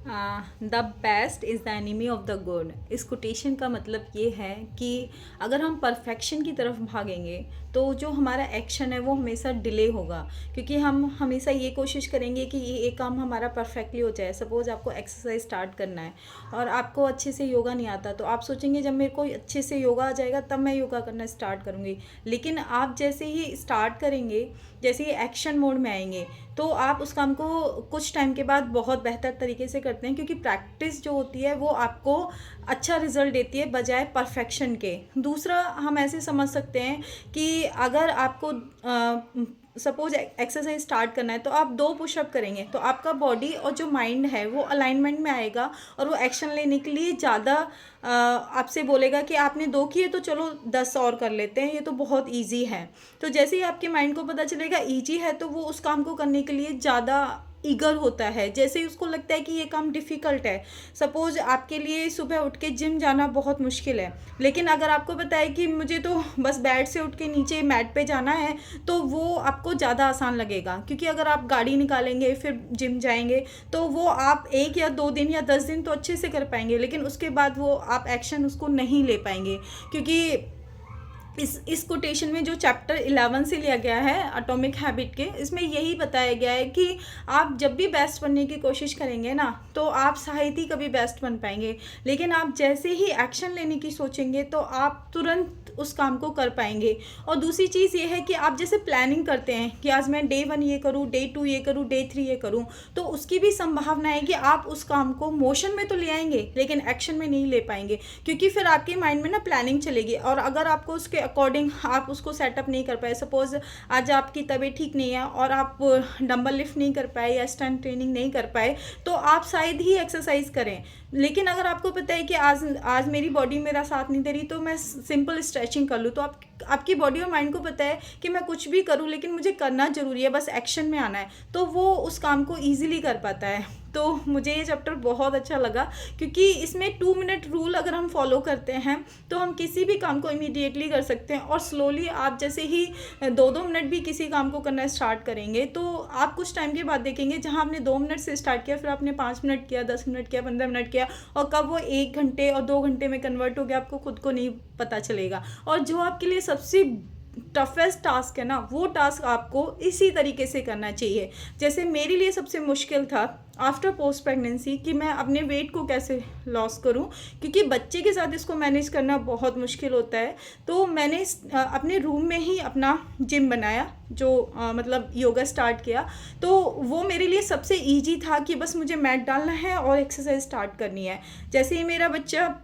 The best is the enemy of the good. इस quotation का मतलब ये है कि अगर हम परफेक्शन की तरफ भागेंगे तो जो हमारा एक्शन है वो हमेशा डिले होगा, क्योंकि हम हमेशा ये कोशिश करेंगे कि ये एक काम हमारा परफेक्टली हो जाए। सपोज़ आपको एक्सरसाइज स्टार्ट करना है और आपको अच्छे से योगा नहीं आता, तो आप सोचेंगे जब मेरे को अच्छे से योगा आ जाएगा तब मैं योगा करना स्टार्ट करूँगी। लेकिन आप जैसे ही स्टार्ट करेंगे, जैसे ही एक्शन मोड में आएंगे, तो आप उस काम को कुछ टाइम के बाद बहुत बेहतर तरीके से करते हैं, क्योंकि प्रैक्टिस जो होती है वो आपको अच्छा रिजल्ट देती है बजाय परफेक्शन के। दूसरा हम ऐसे समझ सकते हैं कि अगर आपको सपोज एक्सरसाइज स्टार्ट करना है तो आप 2 पुशअप करेंगे तो आपका बॉडी और जो माइंड है वो अलाइनमेंट में आएगा और वो एक्शन लेने के लिए ज़्यादा आपसे बोलेगा कि आपने 2 किए तो चलो 10 और कर लेते हैं, ये तो बहुत ईजी है। तो जैसे ही आपके माइंड को पता चलेगा ईजी है तो वो उस काम को करने के लिए ज़्यादा ईगर होता है। जैसे ही उसको लगता है कि ये काम डिफ़िकल्ट है, सपोज़ आपके लिए सुबह उठ के जिम जाना बहुत मुश्किल है, लेकिन अगर आपको पता है कि मुझे तो बस बेड से उठ के नीचे मैट पे जाना है, तो वो आपको ज़्यादा आसान लगेगा। क्योंकि अगर आप गाड़ी निकालेंगे फिर जिम जाएंगे तो वो आप 1 या 2 दिन या 10 दिन तो अच्छे से कर पाएंगे, लेकिन उसके बाद वो आप एक्शन उसको नहीं ले पाएंगे। क्योंकि इस कोटेशन में जो चैप्टर 11 से लिया गया है एटॉमिक हैबिट के, इसमें यही बताया गया है कि आप जब भी बेस्ट बनने की कोशिश करेंगे ना तो आप शायद ही कभी बेस्ट बन पाएंगे, लेकिन आप जैसे ही एक्शन लेने की सोचेंगे तो आप तुरंत उस काम को कर पाएंगे। और दूसरी चीज़ ये है कि आप जैसे प्लानिंग करते हैं कि आज मैं डे 1 ये करूँ, डे 2 ये करूँ, डे 3 ये करूँ, तो उसकी भी संभावना है कि आप उस काम को मोशन में तो ले आएंगे लेकिन एक्शन में नहीं ले पाएंगे, क्योंकि फिर आपके माइंड में ना प्लानिंग चलेगी और अगर आपको उसके अकॉर्डिंग आप उसको सेटअप नहीं कर पाए। सपोज आज आपकी तबीयत ठीक नहीं है और आप डंबल लिफ्ट नहीं कर पाए या स्ट्रेंथ ट्रेनिंग नहीं कर पाए, तो आप शायद ही एक्सरसाइज करें। लेकिन अगर आपको पता है कि आज मेरी बॉडी मेरा साथ नहीं दे रही तो मैं सिंपल स्ट्रेचिंग कर लूँ, तो आपकी बॉडी और माइंड को पता है कि मैं कुछ भी करूँ लेकिन मुझे करना ज़रूरी है, बस एक्शन में आना है, तो वो उस काम को ईजिली कर पाता है। तो मुझे ये चैप्टर बहुत अच्छा लगा, क्योंकि इसमें 2 मिनट रूल अगर हम फॉलो करते हैं तो हम किसी भी काम को इमीडिएटली कर सकते हैं। और स्लोली आप जैसे ही 2-2 मिनट भी किसी काम को करना स्टार्ट करेंगे तो आप कुछ टाइम के बाद देखेंगे जहां आपने 2 मिनट से स्टार्ट किया, फिर आपने 5 मिनट किया, 10 मिनट किया, 15 मिनट किया, और कब वो 1 घंटे और 2 घंटे में कन्वर्ट हो गया आपको खुद को नहीं पता चलेगा। और जो आपके लिए सबसे टफेस्ट टास्क है ना, वो टास्क आपको इसी तरीके से करना चाहिए। जैसे मेरे लिए सबसे मुश्किल था आफ्टर पोस्ट प्रेगनेंसी कि मैं अपने वेट को कैसे लॉस करूं, क्योंकि बच्चे के साथ इसको मैनेज करना बहुत मुश्किल होता है। तो मैंने अपने रूम में ही अपना जिम बनाया, जो मतलब योगा स्टार्ट किया। तो वो मेरे लिए सबसे ईजी था कि बस मुझे मैट डालना है और एक्सरसाइज स्टार्ट करनी है। जैसे ही मेरा बच्चा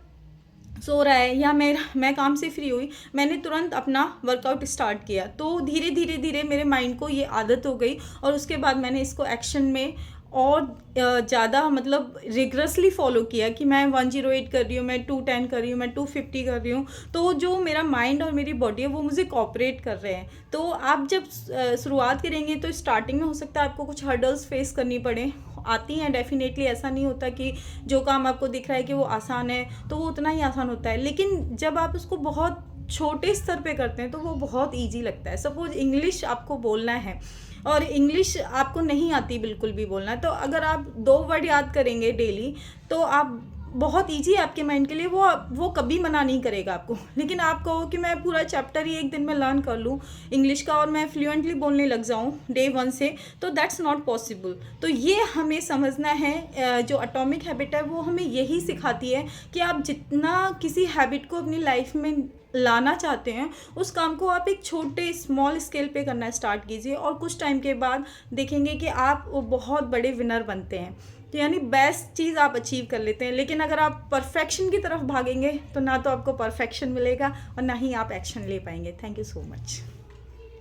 सो रहा है या मैं काम से फ्री हुई, मैंने तुरंत अपना वर्कआउट स्टार्ट किया। तो धीरे धीरे धीरे मेरे माइंड को ये आदत हो गई और उसके बाद मैंने इसको एक्शन में और ज़्यादा मतलब रिगरसली फॉलो किया कि मैं 108 कर रही हूँ, मैं 210 कर रही हूँ, मैं 250 कर रही हूँ। तो जो मेरा माइंड और मेरी बॉडी है वो मुझे कोऑपरेट कर रहे हैं। तो आप जब शुरुआत करेंगे तो स्टार्टिंग में हो सकता है आपको कुछ हर्डल्स फेस करनी पड़े, आती हैं डेफिनेटली। ऐसा नहीं होता कि जो काम आपको दिख रहा है कि वो आसान है तो वो उतना ही आसान होता है, लेकिन जब आप उसको बहुत छोटे स्तर पे करते हैं तो वो बहुत ईजी लगता है। सपोज इंग्लिश आपको बोलना है और इंग्लिश आपको नहीं आती बिल्कुल भी बोलना, तो अगर आप 2 वर्ड याद करेंगे डेली तो आप बहुत ईजी है आपके माइंड के लिए, वो कभी मना नहीं करेगा आपको। लेकिन आप कहो कि मैं पूरा चैप्टर ही 1 दिन में लर्न कर लूँ इंग्लिश का और मैं फ्लुएंटली बोलने लग जाऊँ डे 1 से, तो दैट्स नॉट पॉसिबल। तो ये हमें समझना है, जो एटॉमिक हैबिट है वो हमें यही सिखाती है कि आप जितना किसी हैबिट को अपनी लाइफ में लाना चाहते हैं उस काम को आप एक छोटे स्मॉल स्केल पे करना स्टार्ट कीजिए और कुछ टाइम के बाद देखेंगे कि आप वो बहुत बड़े विनर बनते हैं। तो यानी बेस्ट चीज़ आप अचीव कर लेते हैं। लेकिन अगर आप परफेक्शन की तरफ भागेंगे तो ना तो आपको परफेक्शन मिलेगा और ना ही आप एक्शन ले पाएंगे। Thank you so much.